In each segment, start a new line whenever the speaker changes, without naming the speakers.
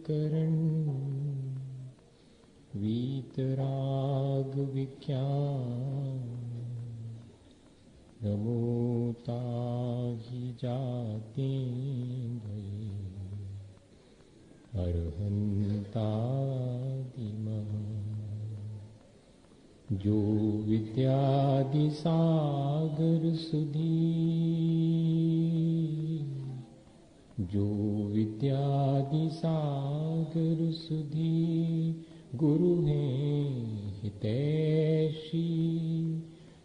करण वीतराग विख्यान रमोता ही जाते भये अरहंतादिमः जो विद्यादि सागर सुधी जो विद्यादि सागर सुधी गुरु हैं हितैषी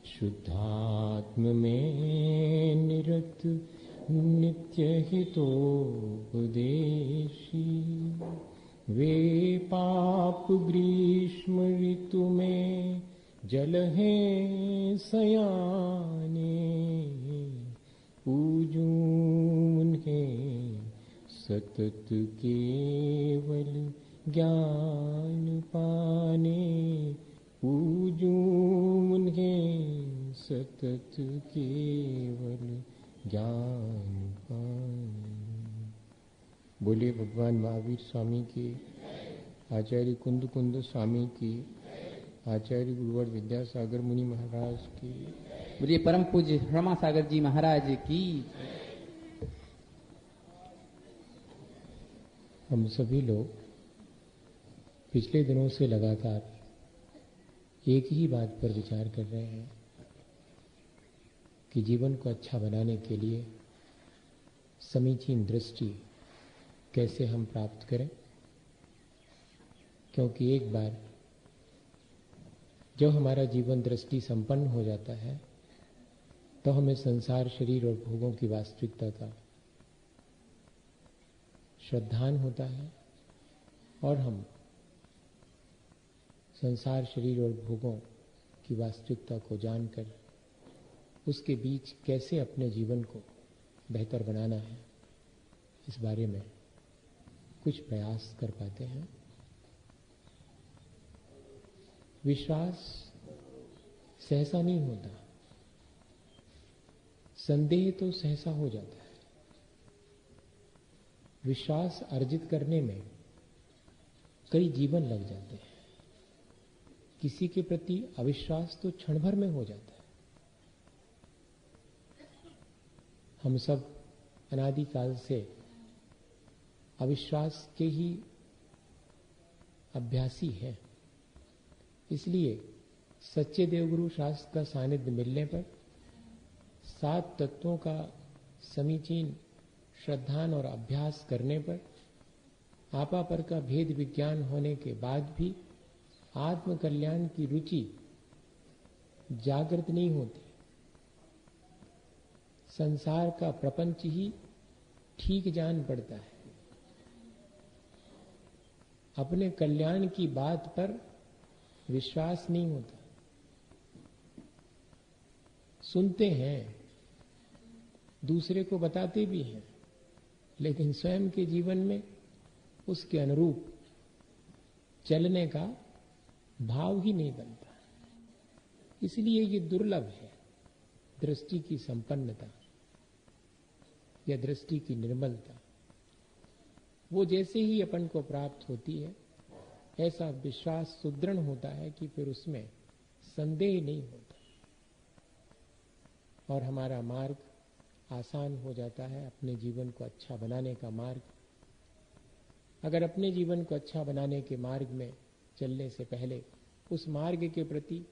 शुद्धात्म में निरत नित्य हितोपदेशी वे पाप ग्रीष्म ऋतु में जल हैं सयाने पूजूं उन्हें सतत केवल ज्ञान पाने पूजूं उन्हें सतत केवल ज्ञान पाने। बोले भगवान महावीर स्वामी की, आचार्य कुंद कुंद स्वामी की, आचार्य गुरुवर विद्यासागर मुनि महाराज की,
बोलिए परम पूज्य रमा सागर जी महाराज की।
हम सभी लोग पिछले दिनों से लगातार एक ही बात पर विचार कर रहे हैं कि जीवन को अच्छा बनाने के लिए समीचीन दृष्टि कैसे हम प्राप्त करें, क्योंकि एक बार जब हमारा जीवन दृष्टि संपन्न हो जाता है तो हमें संसार शरीर और भोगों की वास्तविकता का श्रद्धान होता है और हम संसार शरीर और भोगों की वास्तविकता को जानकर उसके बीच कैसे अपने जीवन को बेहतर बनाना है इस बारे में कुछ प्रयास कर पाते हैं। विश्वास सहसा नहीं होता, संदेह तो सहसा हो जाता है। विश्वास अर्जित करने में कई जीवन लग जाते हैं। किसी के प्रति अविश्वास तो क्षण भर में हो जाता है। हम सब अनादिकाल से अविश्वास के ही अभ्यासी हैं। इसलिए सच्चे देवगुरु शास्त्र का सानिध्य मिलने पर 7 तत्वों का समीचीन श्रद्धान और अभ्यास करने पर आपापर का भेद विज्ञान होने के बाद भी आत्म कल्याण की रुचि जागृत नहीं होती। संसार का प्रपंच ही ठीक जान पड़ता है। अपने कल्याण की बात पर विश्वास नहीं होता। सुनते हैं, दूसरे को बताते भी हैं, लेकिन स्वयं के जीवन में उसके अनुरूप चलने का भाव ही नहीं बनता। इसलिए ये दुर्लभ है दृष्टि की संपन्नता या दृष्टि की निर्मलता। वो जैसे ही अपन को प्राप्त होती है ऐसा विश्वास सुदृढ़ होता है कि फिर उसमें संदेह नहीं होता और हमारा मार्ग आसान हो जाता है। अपने जीवन को अच्छा बनाने का मार्ग, अगर अपने जीवन को अच्छा बनाने के मार्ग में चलने से पहले उस मार्ग के प्रति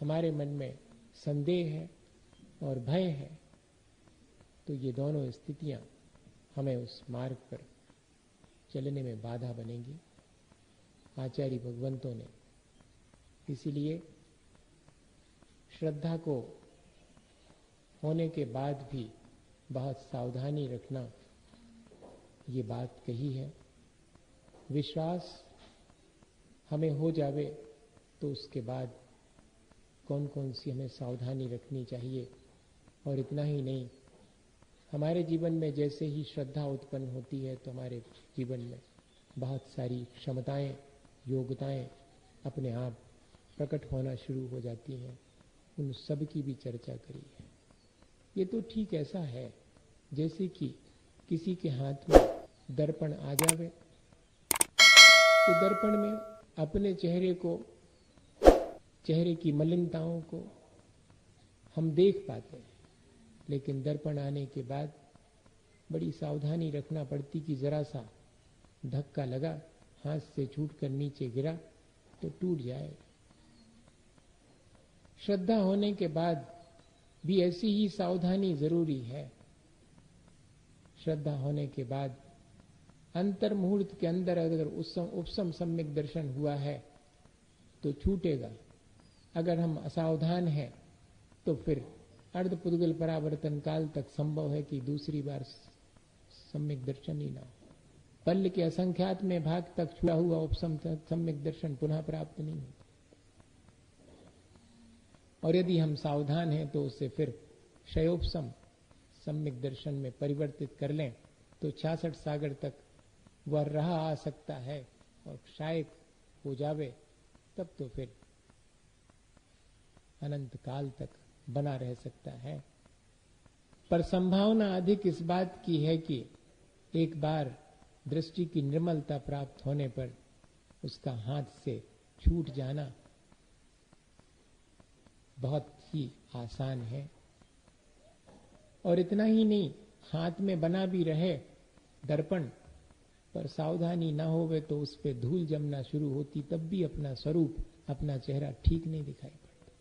हमारे मन में संदेह है और भय है, तो ये दोनों स्थितियां हमें उस मार्ग पर चलने में बाधा बनेंगी। आचार्य भगवंतों ने इसीलिए श्रद्धा को होने के बाद भी बहुत सावधानी रखना ये बात कही है। विश्वास हमें हो जावे तो उसके बाद कौन कौन सी हमें सावधानी रखनी चाहिए। और इतना ही नहीं, हमारे जीवन में जैसे ही श्रद्धा उत्पन्न होती है तो हमारे जीवन में बहुत सारी क्षमताएं, योग्यताएं अपने आप प्रकट होना शुरू हो जाती हैं। उन सब की भी चर्चा करी है। ये तो ठीक ऐसा है जैसे कि किसी के हाथ में दर्पण आ जावे तो दर्पण में अपने चेहरे को, चेहरे की मलिनताओं को हम देख पाते हैं, लेकिन दर्पण आने के बाद बड़ी सावधानी रखना पड़ती कि जरा सा धक्का लगा, हाथ से छूटकर नीचे गिरा तो टूट जाएगा। श्रद्धा होने के बाद भी ऐसी ही सावधानी जरूरी है। श्रद्धा होने के बाद अंतर मुहूर्त के अंदर अगर उपसम सम्यक दर्शन हुआ है तो छूटेगा। अगर हम असावधान हैं तो फिर अर्धपुद्गल परावर्तन काल तक संभव है कि दूसरी बार सम्यक दर्शन ही ना हो। पल्ल के असंख्यात में भाग तक छुआ हुआ उपसम सम्यक दर्शन पुनः प्राप्त नहीं होता। और यदि हम सावधान हैं तो उसे फिर क्षयोपसम सम्यक दर्शन में परिवर्तित कर लें तो 66 सागर तक वह रहा आ सकता है, और क्षायक हो जावे तब तो फिर अनंत काल तक बना रह सकता है। पर संभावना अधिक इस बात की है कि एक बार दृष्टि की निर्मलता प्राप्त होने पर उसका हाथ से छूट जाना बहुत ही आसान है। और इतना ही नहीं, हाथ में बना भी रहे दर्पण पर सावधानी ना होवे तो उस पे धूल जमना शुरू होती, तब भी अपना स्वरूप, अपना चेहरा ठीक नहीं दिखाई पड़ता।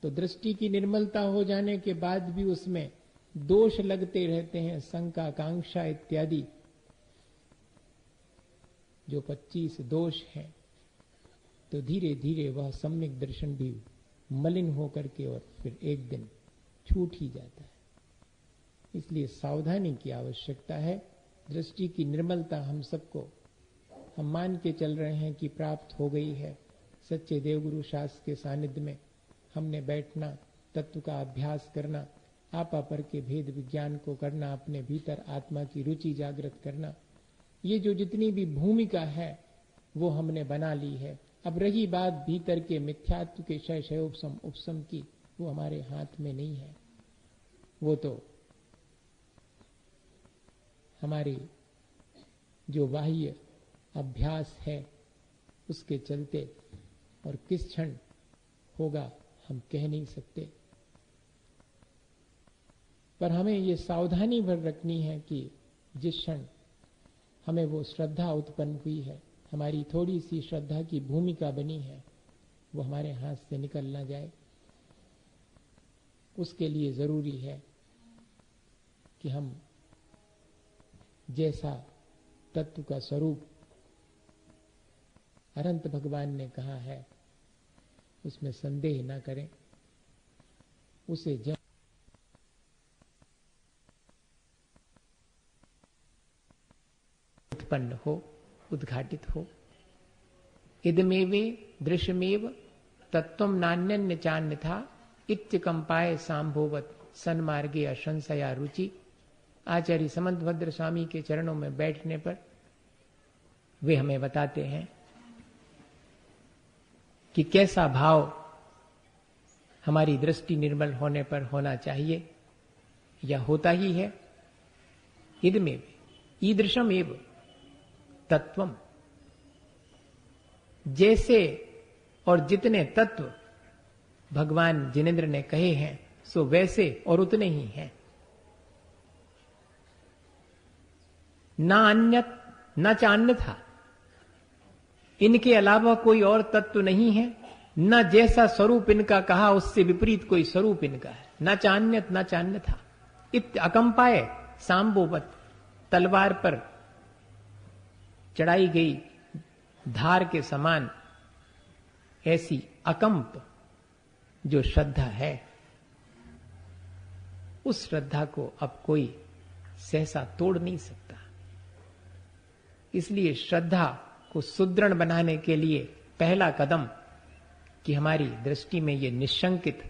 तो दृष्टि की निर्मलता हो जाने के बाद भी उसमें दोष लगते रहते हैं, शंका, कांक्षा इत्यादि जो 25 दोष हैं। तो धीरे धीरे वह सम्यक दर्शन भी मलिन होकर के और फिर एक दिन छूट ही जाता है। इसलिए सावधानी की आवश्यकता है। दृष्टि की निर्मलता हम सबको, हम मान के चल रहे हैं कि प्राप्त हो गई है। सच्चे देवगुरु शास्त्र के सानिध्य में हमने बैठना, तत्व का अभ्यास करना, आपा पर के भेद विज्ञान को करना, अपने भीतर आत्मा की रुचि जागृत करना, ये जो जितनी भी भूमिका है वो हमने बना ली है। अब रही बात भीतर के मिथ्यात्व के क्षयोपसम उपसम की, वो हमारे हाथ में नहीं है। वो तो हमारी जो बाह्य अभ्यास है उसके चलते, और किस क्षण होगा हम कह नहीं सकते। पर हमें ये सावधानी भर रखनी है कि जिस क्षण हमें वो श्रद्धा उत्पन्न हुई है, हमारी थोड़ी सी श्रद्धा की भूमिका बनी है, वो हमारे हाथ से निकल ना जाए। उसके लिए जरूरी है कि हम जैसा तत्व का स्वरूप अनंत भगवान ने कहा है उसमें संदेह ना करें। उसे जब उत्पन्न हो, उद्घाटित हो, इदमेवे दृश्यमेव तत्वम नान्यन्य चान्यथा इत्यकंपाय सांभोवत सन्मार्गे अशंसया रुचि। आचार्य समंत भद्र स्वामी के चरणों में बैठने पर वे हमें बताते हैं कि कैसा भाव हमारी दृष्टि निर्मल होने पर होना चाहिए, या होता ही है। इदमेव ईदृशम एव तत्वम, जैसे और जितने तत्व भगवान जिनेन्द्र ने कहे हैं सो वैसे और उतने ही हैं। ना अन्यत न चान्यथा, इनके अलावा कोई और तत्व नहीं है। न जैसा स्वरूप इनका कहा उससे विपरीत कोई स्वरूप इनका है। न चान्यत न चान्यथा इत अकंपाए सांबोवत, तलवार पर चढ़ाई गई धार के समान ऐसी अकंप जो श्रद्धा है, उस श्रद्धा को अब कोई सहसा तोड़ नहीं सकता। इसलिए श्रद्धा को सुदृढ़ बनाने के लिए पहला कदम कि हमारी दृष्टि में ये निशंकित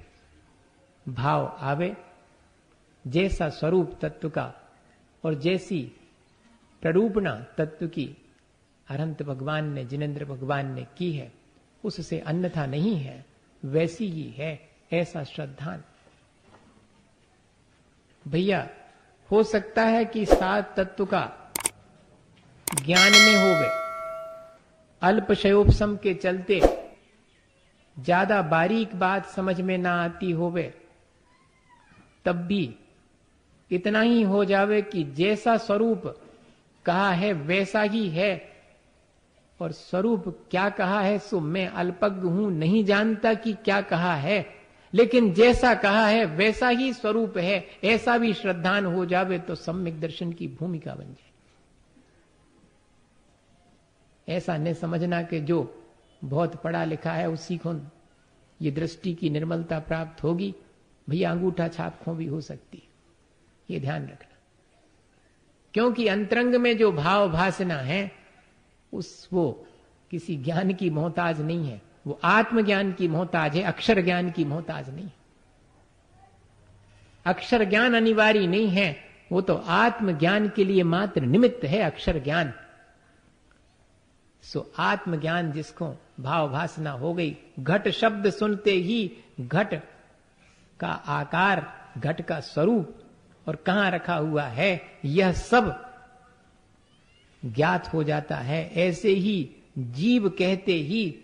भाव आवे, जैसा स्वरूप तत्व का और जैसी प्ररूपणा तत्व की अनंत भगवान ने, जिनेन्द्र भगवान ने की है, उससे अन्यथा नहीं है, वैसी ही है, ऐसा श्रद्धान। भैया हो सकता है कि सात तत्व का ज्ञान में होवे, अल्पशयोपशम के चलते ज्यादा बारीक बात समझ में ना आती होवे, तब भी इतना ही हो जावे कि जैसा स्वरूप कहा है वैसा ही है, और स्वरूप क्या कहा है सो मैं अल्पज्ञ हूं, नहीं जानता कि क्या कहा है, लेकिन जैसा कहा है वैसा ही स्वरूप है, ऐसा भी श्रद्धान हो जावे तो सम्यक दर्शन की भूमिका बन जाए। ऐसा न समझना कि जो बहुत पढ़ा लिखा है उसी को ये दृष्टि की निर्मलता प्राप्त होगी। भैया अंगूठा छाप खो भी हो सकती है, ये ध्यान रखना। क्योंकि अंतरंग में जो भाव भासना है वो किसी ज्ञान की मोहताज नहीं है, वो आत्मज्ञान की मोहताज है, अक्षर ज्ञान की मोहताज नहीं। अक्षर ज्ञान अनिवार्य नहीं है, वो तो आत्मज्ञान के लिए मात्र निमित्त है अक्षर ज्ञान। सो आत्मज्ञान जिसको भाव भासना हो गई, घट शब्द सुनते ही घट का आकार, घट का स्वरूप और कहां रखा हुआ है यह सब ज्ञात हो जाता है। ऐसे ही जीव कहते ही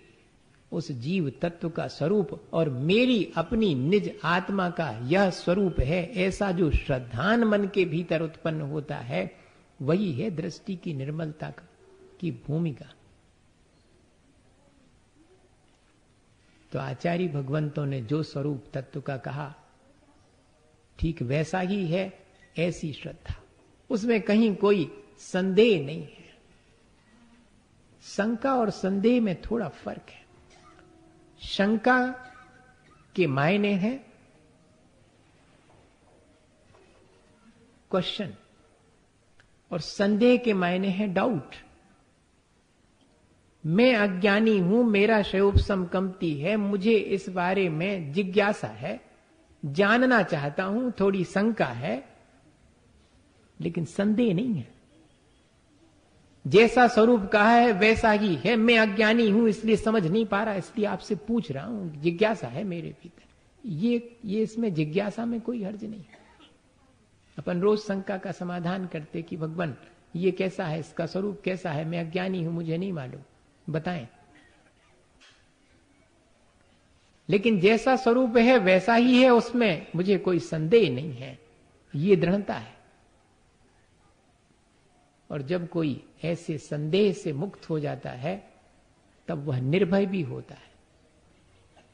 उस जीव तत्व का स्वरूप और मेरी अपनी निज आत्मा का यह स्वरूप है, ऐसा जो श्रद्धान मन के भीतर उत्पन्न होता है, वही है दृष्टि की निर्मलता की भूमिका। तो आचार्य भगवंतों ने जो स्वरूप तत्व का कहा ठीक वैसा ही है, ऐसी श्रद्धा, उसमें कहीं कोई संदेह नहीं है। शंका और संदेह में थोड़ा फर्क है। शंका के मायने हैं क्वेश्चन और संदेह के मायने हैं डाउट। मैं अज्ञानी हूं, मेरा शयोपशम कमती है, मुझे इस बारे में जिज्ञासा है, जानना चाहता हूं, थोड़ी शंका है, लेकिन संदेह नहीं है। जैसा स्वरूप कहा है वैसा ही है। मैं अज्ञानी हूं इसलिए समझ नहीं पा रहा, इसलिए आपसे पूछ रहा हूं, जिज्ञासा है मेरे भीतर। ये इसमें जिज्ञासा में कोई हर्ज नहीं है। अपन रोज शंका का समाधान करते कि भगवान ये कैसा है, इसका स्वरूप कैसा है, मैं अज्ञानी हूं, मुझे नहीं मालूम, बताएं। लेकिन जैसा स्वरूप है वैसा ही है, उसमें मुझे कोई संदेह नहीं है, ये दृढ़ता है। और जब कोई ऐसे संदेह से मुक्त हो जाता है तब वह निर्भय भी होता है।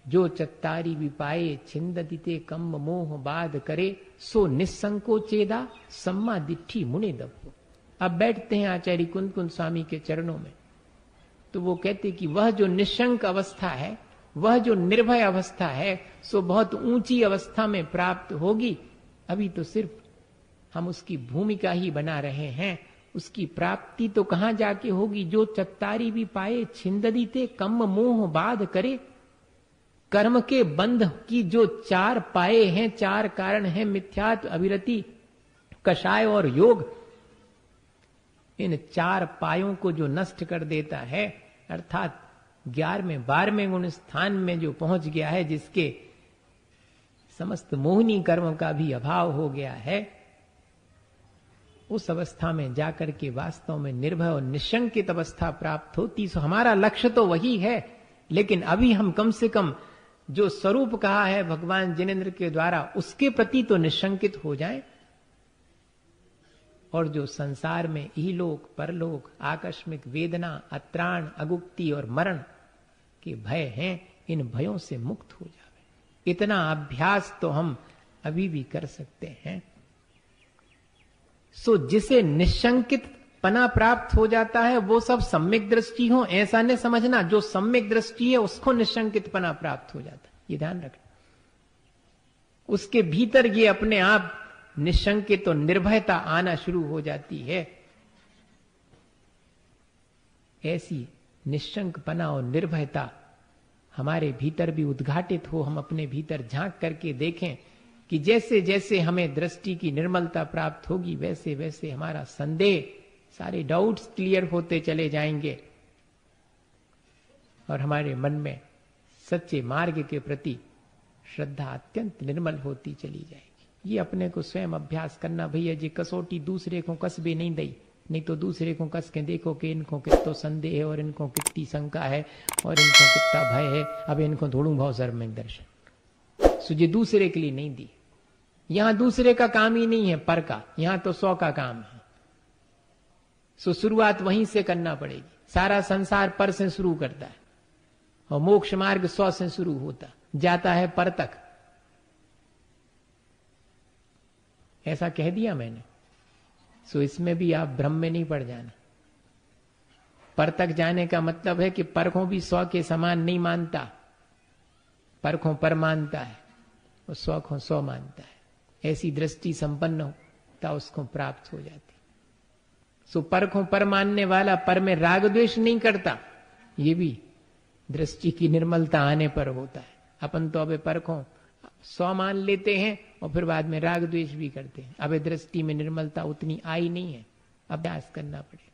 जो चत्तारी विपाए छिंददिते कम्म मोह बाध करे, सो निसंको चेदा सम्मा दिट्ठी मुने दब्बो। अब बैठते हैं आचार्य कुंद कुंद स्वामी के चरणों में, तो वो कहते कि वह जो निशंक अवस्था है, वह जो निर्भय अवस्था है, सो बहुत ऊंची अवस्था में प्राप्त होगी। अभी तो सिर्फ हम उसकी भूमिका ही बना रहे हैं, उसकी प्राप्ति तो कहां जाके होगी। जो चत्तारी भी पाए छिंददीते कम्म मोह बाध करे, कर्म के बंध की जो चार पाए हैं, चार कारण हैं, मिथ्यात्व, अविरति, कषाय और योग, इन चार पायों को जो नष्ट कर देता है, अर्थात 11वें 12वें गुण स्थान में जो पहुंच गया है, जिसके समस्त मोहनी कर्म का भी अभाव हो गया है, उस अवस्था में जाकर के वास्तव में निर्भय और निशंकित अवस्था प्राप्त होती। सो हमारा लक्ष्य तो वही है, लेकिन अभी हम कम से कम जो स्वरूप कहा है भगवान जिनेंद्र के द्वारा, उसके प्रति तो निशंकित हो जाएं। और जो संसार में इहलोक परलोक, आकस्मिक वेदना, अत्राण, अगुप्ति और मरण के भय हैं, इन भयों से मुक्त हो जावे। इतना अभ्यास तो हम अभी भी कर सकते हैं। सो जिसे निशंकित पना प्राप्त हो जाता है वो सब सम्यक दृष्टि हो, ऐसा नहीं समझना। जो सम्यक दृष्टि है उसको निशंकित पना प्राप्त हो जाता है, ये ध्यान रखना। उसके भीतर ये अपने आप निशंकित और निर्भयता आना शुरू हो जाती है। ऐसी निशंकपना और निर्भयता हमारे भीतर भी उद्घाटित हो। हम अपने भीतर झांक करके देखें कि जैसे जैसे हमें दृष्टि की निर्मलता प्राप्त होगी, वैसे वैसे हमारा संदेह, सारे डाउट्स क्लियर होते चले जाएंगे और हमारे मन में सच्चे मार्ग के प्रति श्रद्धा अत्यंत निर्मल होती चली जाएगी। ये अपने को स्वयं अभ्यास करना। भैया जी कसौटी दूसरे को कसबे नहीं दई, नहीं तो दूसरे को कस के देखो कि इनको कितना संदेह है और इनको कितनी शंका है और इनको कितना भय है, अब इनको थोड़ू भाव सर में दर्शन सुझे दूसरे के लिए नहीं दी। यहां दूसरे का काम ही नहीं है पर का, यहां तो 100 का काम है। सो शुरुआत वहीं से करना पड़ेगी। सारा संसार पर से शुरू करता है और मोक्ष मार्ग 100 से शुरू होता जाता है पर तक। ऐसा कह दिया मैंने, सो इसमें भी आप भ्रम में नहीं पड़ जाना। पर तक जाने का मतलब है कि पर को भी 100 के समान नहीं मानता, पर को पर मानता है और 100 को 100 मानता है। ऐसी दृष्टि संपन्न होता उसको प्राप्त हो जाती। सो पर को पर मानने वाला पर में राग द्वेष नहीं करता, ये भी दृष्टि की निर्मलता आने पर होता है। अपन तो अबे पर को 100 मान लेते हैं और फिर बाद में राग द्वेष भी करते हैं। अबे दृष्टि में निर्मलता उतनी आई नहीं है, अभ्यास करना पड़े।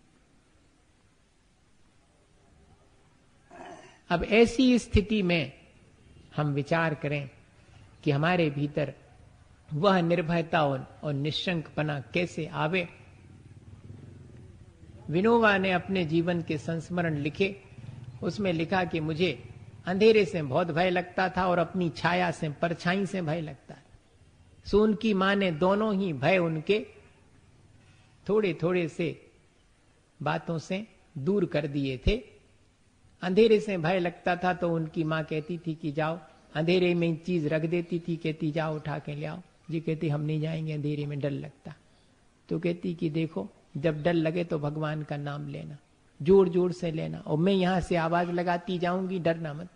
अब ऐसी स्थिति में हम विचार करें कि हमारे भीतर वह निर्भयता और निश्शंकपना कैसे आवे। विनोबा ने अपने जीवन के संस्मरण लिखे, उसमें लिखा कि मुझे अंधेरे से बहुत भय लगता था और अपनी छाया से, परछाई से भय लगता था। सो उनकी मां ने दोनों ही भय उनके थोड़े थोड़े से बातों से दूर कर दिए थे। अंधेरे से भय लगता था तो उनकी मां कहती थी कि जाओ, अंधेरे में चीज रख देती थी, कहती जाओ उठा के ले आओ। जी कहती हम नहीं जाएंगे, अंधेरे में डर लगता। तो कहती कि देखो जब डर लगे तो भगवान का नाम लेना, जोर जोर से लेना, और मैं यहां से आवाज लगाती जाऊंगी, डरना मत।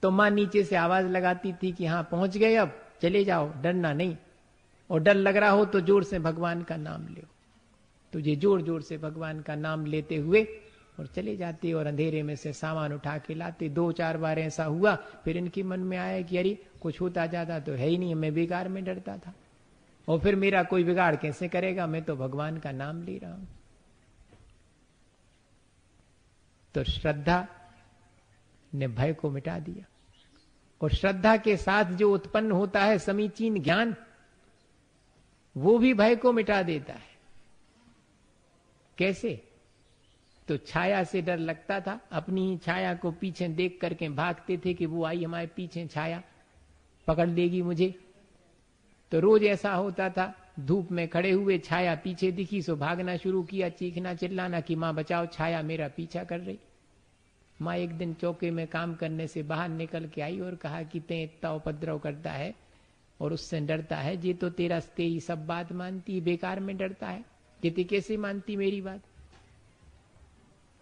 तो मां नीचे से आवाज लगाती थी कि हाँ पहुंच गए, अब चले जाओ, डरना नहीं, और डर लग रहा हो तो जोर से भगवान का नाम लो। तुझे जोर जोर से भगवान का नाम लेते हुए और चले जाते और अंधेरे में से सामान उठा के लाते। 2-4 बार ऐसा हुआ, फिर इनके मन में आया कि अरे कुछ होता जाता तो है ही नहीं, मैं बेकार में डरता था और फिर मेरा कोई बिगाड़ कैसे करेगा, मैं तो भगवान का नाम ले रहा हूं। तो श्रद्धा ने भय को मिटा दिया, और श्रद्धा के साथ जो उत्पन्न होता है समीचीन ज्ञान, वो भी भय को मिटा देता है। कैसे? तो छाया से डर लगता था, अपनी ही छाया को पीछे देख करके भागते थे कि वो आई हमारे पीछे, छाया पकड़ लेगी मुझे। तो रोज ऐसा होता था, धूप में खड़े हुए छाया पीछे दिखी सो भागना शुरू किया, चीखना चिल्लाना कि मां बचाओ, छाया मेरा पीछा कर रही। मां एक दिन चौके में काम करने से बाहर निकल के आई और कहा कि ते इतना उपद्रव करता है और उससे डरता है, ये तो तेरा तेरी सब बात मानती, बेकार में डरता है, कहती कैसे मानती मेरी बात।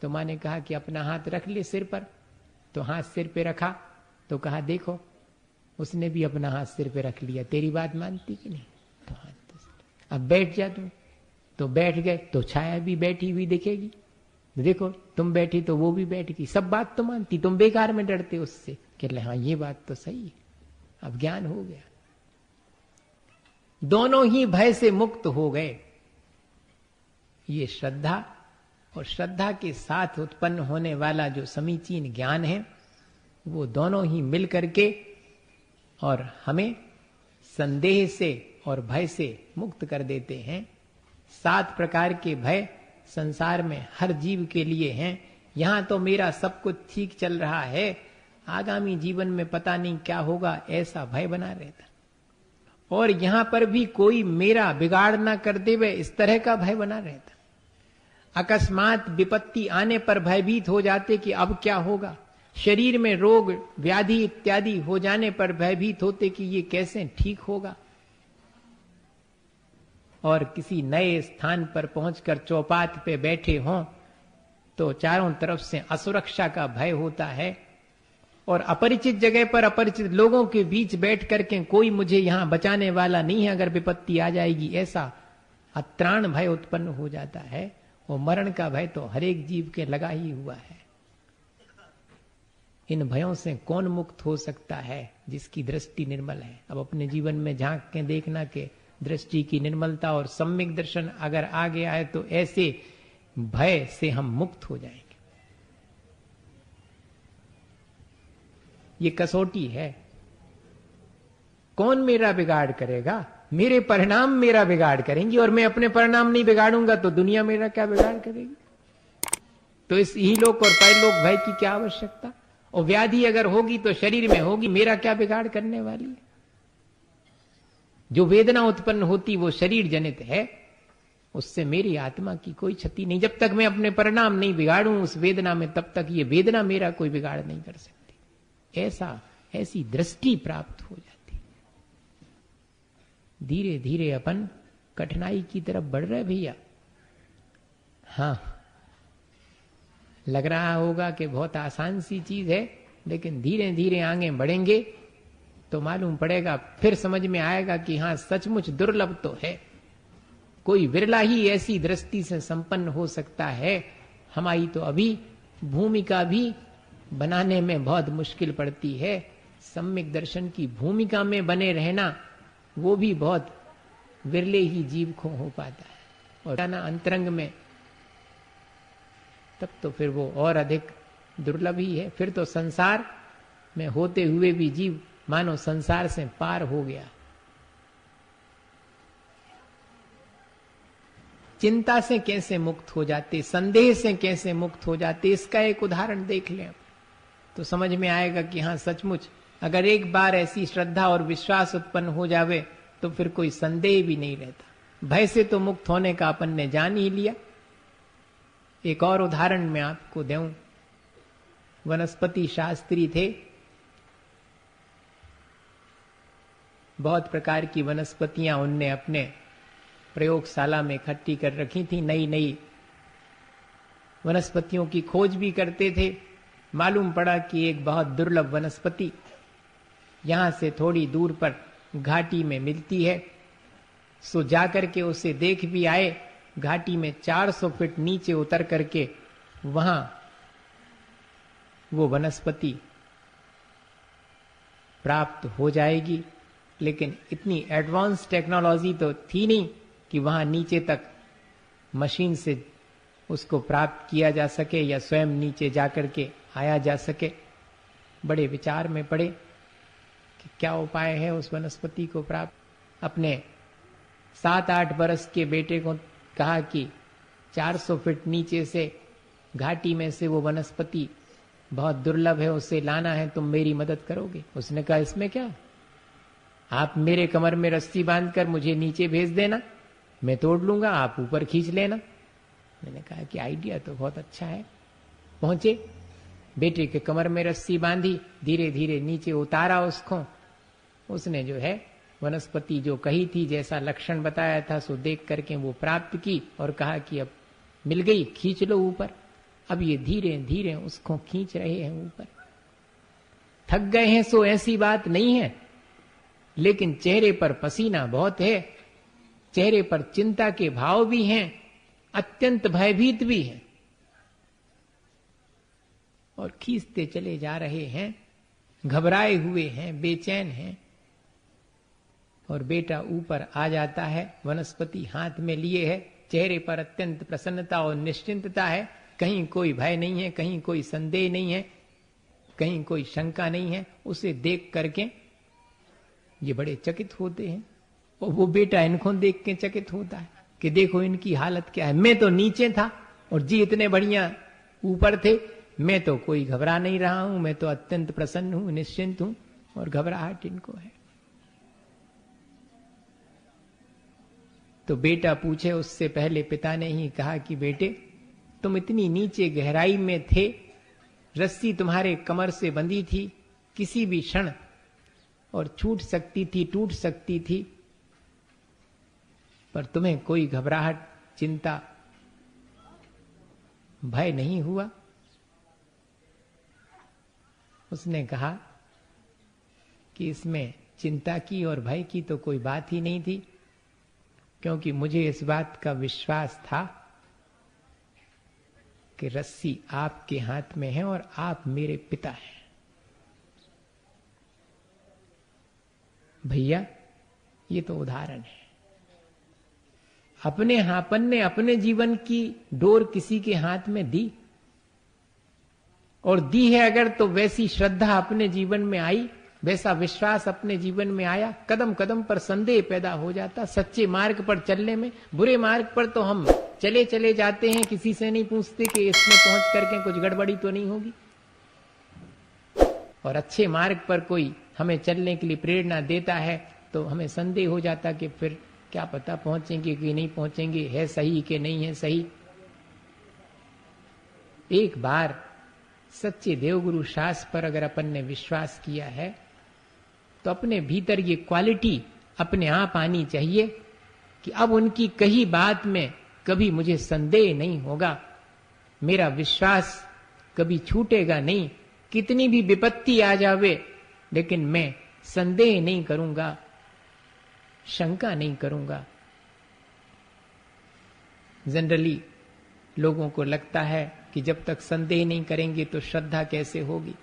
तो मां ने कहा कि अपना हाथ रख ले सिर पर। तो हाथ सिर पे रखा तो कहा देखो, उसने भी अपना हाथ सिर पे रख लिया, तेरी बात मानती कि नहीं। तो हाथ अब बैठ जा तुम, तो बैठ गए तो छाया भी बैठी हुई दिखेगी, देखो तुम बैठी तो वो भी बैठ गई, सब बात तो मानती, तुम बेकार में डरते उससे। कह ले हाँ ये बात तो सही है, अब ज्ञान हो गया, दोनों ही भय से मुक्त हो गए। ये श्रद्धा और श्रद्धा के साथ उत्पन्न होने वाला जो समीचीन ज्ञान है, वो दोनों ही मिल करके और हमें संदेह से और भय से मुक्त कर देते हैं। 7 प्रकार के भय संसार में हर जीव के लिए हैं। यहां तो मेरा सब कुछ ठीक चल रहा है, आगामी जीवन में पता नहीं क्या होगा, ऐसा भय बना रहता। और यहां पर भी कोई मेरा बिगाड़ ना कर देवे, इस तरह का भय बना रहता। अकस्मात विपत्ति आने पर भयभीत हो जाते कि अब क्या होगा। शरीर में रोग व्याधि इत्यादि हो जाने पर भयभीत होते कि ये कैसे ठीक होगा। और किसी नए स्थान पर पहुंचकर चौपात पे बैठे हों तो चारों तरफ से असुरक्षा का भय होता है, और अपरिचित जगह पर अपरिचित लोगों के बीच बैठ करके कोई मुझे यहां बचाने वाला नहीं है, अगर विपत्ति आ जाएगी, ऐसा अत्राण भय उत्पन्न हो जाता है। और मरण का भय तो हर एक जीव के लगा ही हुआ है। इन भयों से कौन मुक्त हो सकता है? जिसकी दृष्टि निर्मल है। अब अपने जीवन में झांक के देखना के दृष्टि की निर्मलता और सम्यक दर्शन अगर आ गया है तो ऐसे भय से हम मुक्त हो जाएंगे। ये कसौटी है। कौन मेरा बिगाड़ करेगा? मेरे परिणाम मेरा बिगाड़ करेंगी, और मैं अपने परिणाम नहीं बिगाड़ूंगा तो दुनिया मेरा क्या बिगाड़ करेगी। तो इस इहलोक और परलोक भय की क्या आवश्यकता। और व्याधि अगर होगी तो शरीर में होगी, मेरा क्या बिगाड़ करने वाली है। जो वेदना उत्पन्न होती वो शरीर जनित है, उससे मेरी आत्मा की कोई क्षति नहीं। जब तक मैं अपने परिणाम नहीं बिगाड़ूं उस वेदना में, तब तक ये वेदना मेरा कोई बिगाड़ नहीं कर सकती। ऐसी दृष्टि प्राप्त हो जाती। धीरे धीरे अपन कठिनाई की तरफ बढ़ रहे भैया। हाँ, लग रहा होगा कि बहुत आसान सी चीज है, लेकिन धीरे धीरे आगे बढ़ेंगे तो मालूम पड़ेगा, फिर समझ में आएगा कि हाँ सचमुच दुर्लभ तो है। कोई विरला ही ऐसी दृष्टि से संपन्न हो सकता है। हमारी तो अभी भूमिका भी बनाने में बहुत मुश्किल पड़ती है। सम्यक दर्शन की भूमिका में बने रहना वो भी बहुत विरले ही जीव को हो पाता है। और ना अंतरंग में, तब तो फिर वो और अधिक दुर्लभ ही है। फिर तो संसार में होते हुए भी जीव मानो संसार से पार हो गया। चिंता से कैसे मुक्त हो जाते, संदेह से कैसे मुक्त हो जाते, इसका एक उदाहरण देख लें तो समझ में आएगा कि हाँ सचमुच अगर एक बार ऐसी श्रद्धा और विश्वास उत्पन्न हो जावे तो फिर कोई संदेह भी नहीं रहता। भय से तो मुक्त होने का अपन ने जान ही लिया। एक और उदाहरण मैं आपको दूं। वनस्पति शास्त्री थे, बहुत प्रकार की वनस्पतियां उनने अपने प्रयोगशाला में इकट्ठी कर रखी थी। नई नई वनस्पतियों की खोज भी करते थे। मालूम पड़ा कि एक बहुत दुर्लभ वनस्पति यहां से थोड़ी दूर पर घाटी में मिलती है। सो जाकर के उसे देख भी आए। घाटी में 400 फीट नीचे उतर करके वहां वो वनस्पति प्राप्त हो जाएगी, लेकिन इतनी एडवांस टेक्नोलॉजी तो थी नहीं कि वहां नीचे तक मशीन से उसको प्राप्त किया जा सके या स्वयं नीचे जाकर के आया जा सके। बड़े विचार में पड़े कि क्या उपाय है उस वनस्पति को प्राप्त। अपने 7-8 बरस के बेटे को कहा कि 400 फीट नीचे से घाटी में से वो वनस्पति बहुत दुर्लभ है, उसे लाना है, तुम मेरी मदद करोगे। उसने कहा इसमें क्या, आप मेरे कमर में रस्सी बांधकर मुझे नीचे भेज देना, मैं तोड़ लूंगा, आप ऊपर खींच लेना। मैंने कहा कि आइडिया तो बहुत अच्छा है। पहुंचे, बेटे के कमर में रस्सी बांधी, धीरे धीरे नीचे उतारा उसको। उसने जो है वनस्पति जो कही थी, जैसा लक्षण बताया था, सो देख करके वो प्राप्त की और कहा कि अब मिल गई, खींच लो ऊपर। अब ये धीरे धीरे उसको खींच रहे हैं ऊपर। थक गए हैं सो ऐसी बात नहीं है, लेकिन चेहरे पर पसीना बहुत है, चेहरे पर चिंता के भाव भी हैं, अत्यंत भयभीत भी हैं, और खींचते चले जा रहे हैं, घबराए हुए हैं, बेचैन हैं। और बेटा ऊपर आ जाता है, वनस्पति हाथ में लिए है, चेहरे पर अत्यंत प्रसन्नता और निश्चिंतता है। कहीं कोई भय नहीं है, कहीं कोई संदेह नहीं है, कहीं कोई शंका नहीं है। उसे देख करके ये बड़े चकित होते हैं, और वो बेटा इनको देख के चकित होता है कि देखो इनकी हालत क्या है। मैं तो नीचे था और जी इतने बढ़िया ऊपर थे, मैं तो कोई घबरा नहीं रहा हूं, मैं तो अत्यंत प्रसन्न हूं, निश्चिंत हूं, और घबराहट इनको है। तो बेटा पूछे उससे पहले पिता ने ही कहा कि बेटे तुम इतनी नीचे गहराई में थे, रस्सी तुम्हारे कमर से बंधी थी, किसी भी क्षण और छूट सकती थी, टूट सकती थी, पर तुम्हें कोई घबराहट, चिंता, भय नहीं हुआ। उसने कहा कि इसमें चिंता की और भय की तो कोई बात ही नहीं थी, क्योंकि मुझे इस बात का विश्वास था कि रस्सी आपके हाथ में है और आप मेरे पिता हैं। भैया ये तो उदाहरण है। अपने हापन ने अपने जीवन की डोर किसी के हाथ में दी, और दी है अगर तो वैसी श्रद्धा अपने जीवन में आई वैसा विश्वास अपने जीवन में आया, कदम कदम पर संदेह पैदा हो जाता। सच्चे मार्ग पर चलने में, बुरे मार्ग पर तो हम चले चले जाते हैं, किसी से नहीं पूछते कि इसमें पहुंच करके कुछ गड़बड़ी तो नहीं होगी। और अच्छे मार्ग पर कोई हमें चलने के लिए प्रेरणा देता है तो हमें संदेह हो जाता कि फिर क्या पता पहुंचेंगे कि नहीं पहुंचेंगे, है सही कि नहीं है सही। एक बार सच्चे देवगुरु शास्त्र पर अगर अपन ने विश्वास किया है तो अपने भीतर ये क्वालिटी अपने आप आनी चाहिए कि अब उनकी कही बात में कभी मुझे संदेह नहीं होगा, मेरा विश्वास कभी छूटेगा नहीं। कितनी भी विपत्ति आ जावे लेकिन मैं संदेह नहीं करूंगा, शंका नहीं करूंगा। जनरली लोगों को लगता है कि जब तक संदेह नहीं करेंगे तो श्रद्धा कैसे होगी।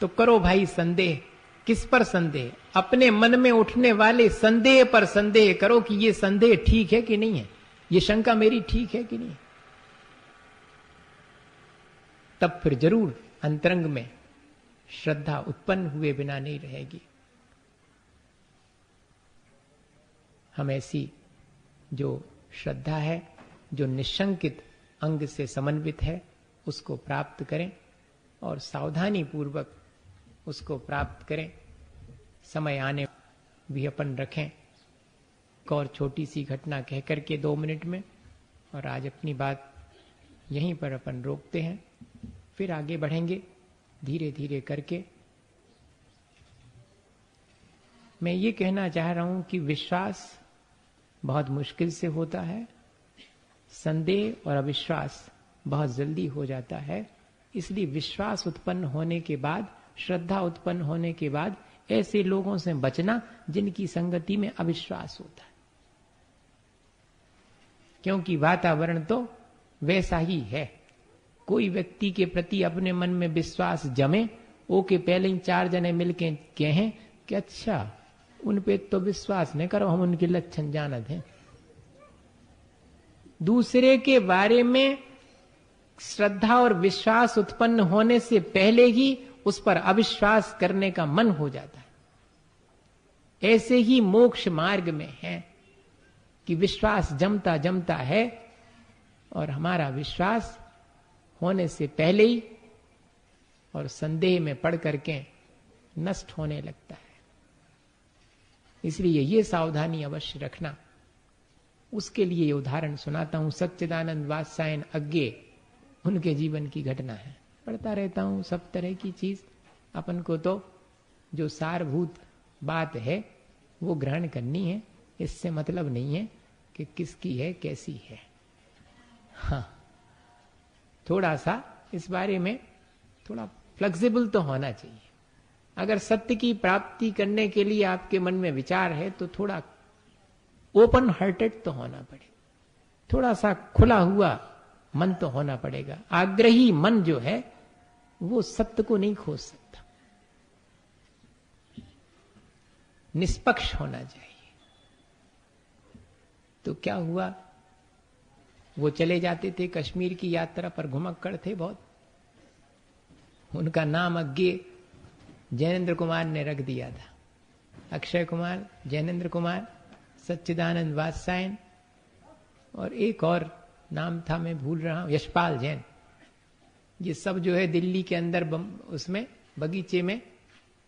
तो करो भाई संदेह। किस पर संदेह? अपने मन में उठने वाले संदेह पर संदेह करो कि ये संदेह ठीक है कि नहीं है, ये शंका मेरी ठीक है कि नहीं। तब फिर जरूर अंतरंग में श्रद्धा उत्पन्न हुए बिना नहीं रहेगी। हम ऐसी जो श्रद्धा है, जो निशंकित अंग से समन्वित है, उसको प्राप्त करें और सावधानी पूर्वक उसको प्राप्त करें। समय आने भी अपन रखें। एक और छोटी सी घटना कह करके 2 मिनट में, और आज अपनी बात यहीं पर अपन रोकते हैं, फिर आगे बढ़ेंगे धीरे धीरे करके। मैं ये कहना चाह रहा हूं कि विश्वास बहुत मुश्किल से होता है, संदेह और अविश्वास बहुत जल्दी हो जाता है। इसलिए विश्वास उत्पन्न होने के बाद, श्रद्धा उत्पन्न होने के बाद ऐसे लोगों से बचना जिनकी संगति में अविश्वास होता है, क्योंकि वातावरण तो वैसा ही है। कोई व्यक्ति के प्रति अपने मन में विश्वास जमे, ओके पहले ही 4 जने मिलके कहें कि अच्छा उन पे तो विश्वास नहीं करो, हम उनके लक्षण जानते हैं। दूसरे के बारे में श्रद्धा और विश्वास उत्पन्न होने से पहले ही उस पर अविश्वास करने का मन हो जाता है। ऐसे ही मोक्ष मार्ग में है कि विश्वास जमता जमता है और हमारा विश्वास होने से पहले ही और संदेह में पड़ करके नष्ट होने लगता है। इसलिए ये सावधानी अवश्य रखना। उसके लिए ये उदाहरण सुनाता हूं। सच्चिदानंद वात्स्यायन अज्ञे, उनके जीवन की घटना है। पढ़ता रहता हूं सब तरह की चीज। अपन को तो जो सारभूत बात है वो ग्रहण करनी है। इससे मतलब नहीं है कि किसकी है कैसी है। हाँ, थोड़ा सा इस बारे में थोड़ा फ्लेक्सिबल तो होना चाहिए। अगर सत्य की प्राप्ति करने के लिए आपके मन में विचार है तो थोड़ा ओपन हार्टेड तो होना पड़े, थोड़ा सा खुला हुआ मन तो होना पड़ेगा। आग्रही मन जो है वो सत्य को नहीं खोज सकता। निष्पक्ष होना चाहिए। तो क्या हुआ, वो चले जाते थे कश्मीर की यात्रा पर, घुमक्कड़ थे बहुत। उनका नाम अज्ञे जैनेन्द्र कुमार ने रख दिया था। अक्षय कुमार, जैनेन्द्र कुमार, सच्चिदानंद वात्स्यायन और एक और नाम था मैं भूल रहा हूं, यशपाल जैन। ये सब जो है दिल्ली के अंदर उसमें बगीचे में,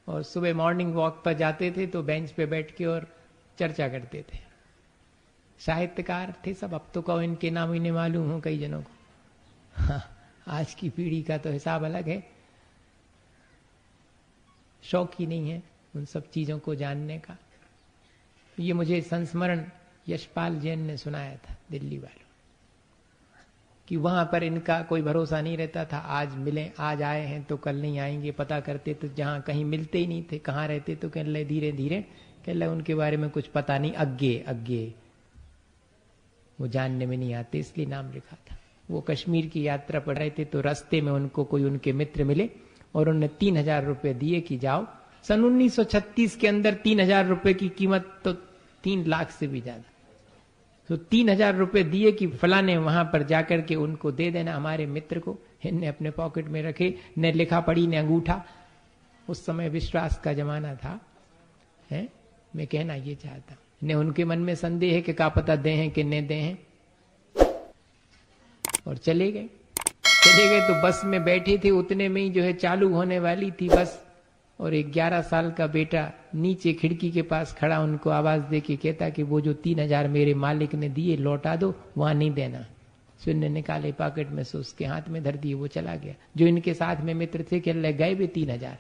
और सुबह मॉर्निंग वॉक पर जाते थे तो बेंच पे बैठ के और चर्चा करते थे। साहित्यकार थे सब। अब तो कहो इनके नाम इन्हें मालूम हो कई जनों को। हाँ, आज की पीढ़ी का तो हिसाब अलग है। शौक ही नहीं है उन सब चीजों को जानने का। ये मुझे संस्मरण यशपाल जैन ने सुनाया था, दिल्ली वालों, कि वहां पर इनका कोई भरोसा नहीं रहता था। आज मिले, आज आए हैं तो कल नहीं आएंगे। पता करते तो जहां कहीं मिलते ही नहीं थे। कहाँ रहते तो कह ले धीरे धीरे, कह ले उनके बारे में कुछ पता नहीं, अज्ञे अज्ञे, वो जानने में नहीं आते, इसलिए नाम लिखा था। वो कश्मीर की यात्रा पर रहे थे तो रास्ते में उनको कोई उनके मित्र मिले और उन्होंने 3000 रुपए दिए कि जाओ। सन 1936 के अंदर 3000 रुपए की कीमत तो 3 लाख से भी ज्यादा। तो 3000 रुपए दिए कि फलाने वहां पर जाकर के उनको दे देना हमारे मित्र को। इनने अपने पॉकेट में रखे, न लिखा पढ़ी न अंगूठा। उस समय विश्वास का जमाना था, है? मैं कहना ये चाहता हूं, ने उनके मन में संदेह है कि क्या पता दे हैं कि न दे हैं, और चले गए तो बस में बैठे थे, उतने में ही जो है चालू होने वाली थी बस, और एक 11 साल का बेटा नीचे खिड़की के पास खड़ा उनको आवाज दे के कहता कि वो जो 3000 मेरे मालिक ने दिए लौटा दो, वहां नहीं देना। शून्य निकाले पॉकेट में से उसके हाथ में धर दिए, वो चला गया। जो इनके साथ में मित्र थे कि गए भी 3000,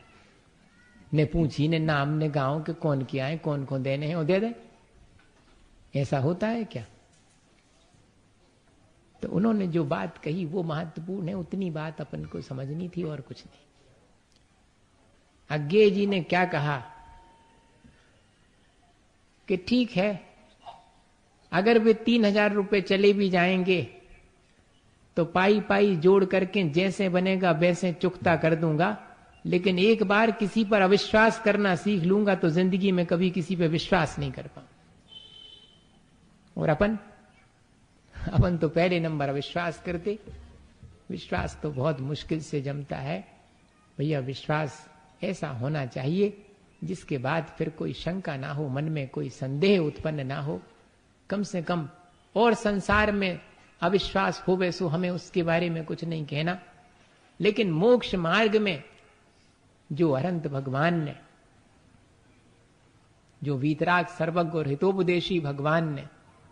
ने पूछी ने नाम ने गांव के कौन किया है, कौन कौन देने हैं, वो दे दे। ऐसा होता है क्या? तो उन्होंने जो बात कही वो महत्वपूर्ण है, उतनी बात अपन को समझनी थी और कुछ नहीं। अज्ञेय जी ने क्या कहा कि ठीक है, अगर वे 3000 रुपए चले भी जाएंगे तो पाई पाई जोड़ करके जैसे बनेगा वैसे चुकता कर दूंगा, लेकिन एक बार किसी पर अविश्वास करना सीख लूंगा तो जिंदगी में कभी किसी पर विश्वास नहीं कर पाऊं। और अपन तो पहले नंबर अविश्वास करते। विश्वास तो बहुत मुश्किल से जमता है भैया। विश्वास ऐसा होना चाहिए जिसके बाद फिर कोई शंका ना हो, मन में कोई संदेह उत्पन्न ना हो। कम से कम और संसार में अविश्वास हो वैसो हमें उसके बारे में कुछ नहीं कहना, लेकिन मोक्ष मार्ग में जो अनंत भगवान ने, जो वीतराग सर्वज्ञ और हितोपदेशी भगवान ने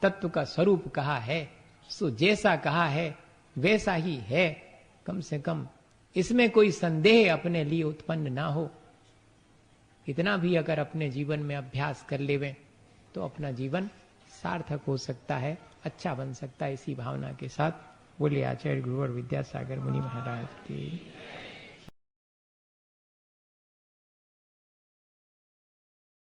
तत्व का स्वरूप कहा है, सो जैसा कहा है वैसा ही है। कम से कम इसमें कोई संदेह अपने लिए उत्पन्न ना हो। इतना भी अगर अपने जीवन में अभ्यास कर लेवें तो अपना जीवन सार्थक हो सकता है, अच्छा बन सकता है। इसी भावना के साथ बोले आचार्य गुरु और विद्यासागर मुनि महाराज की।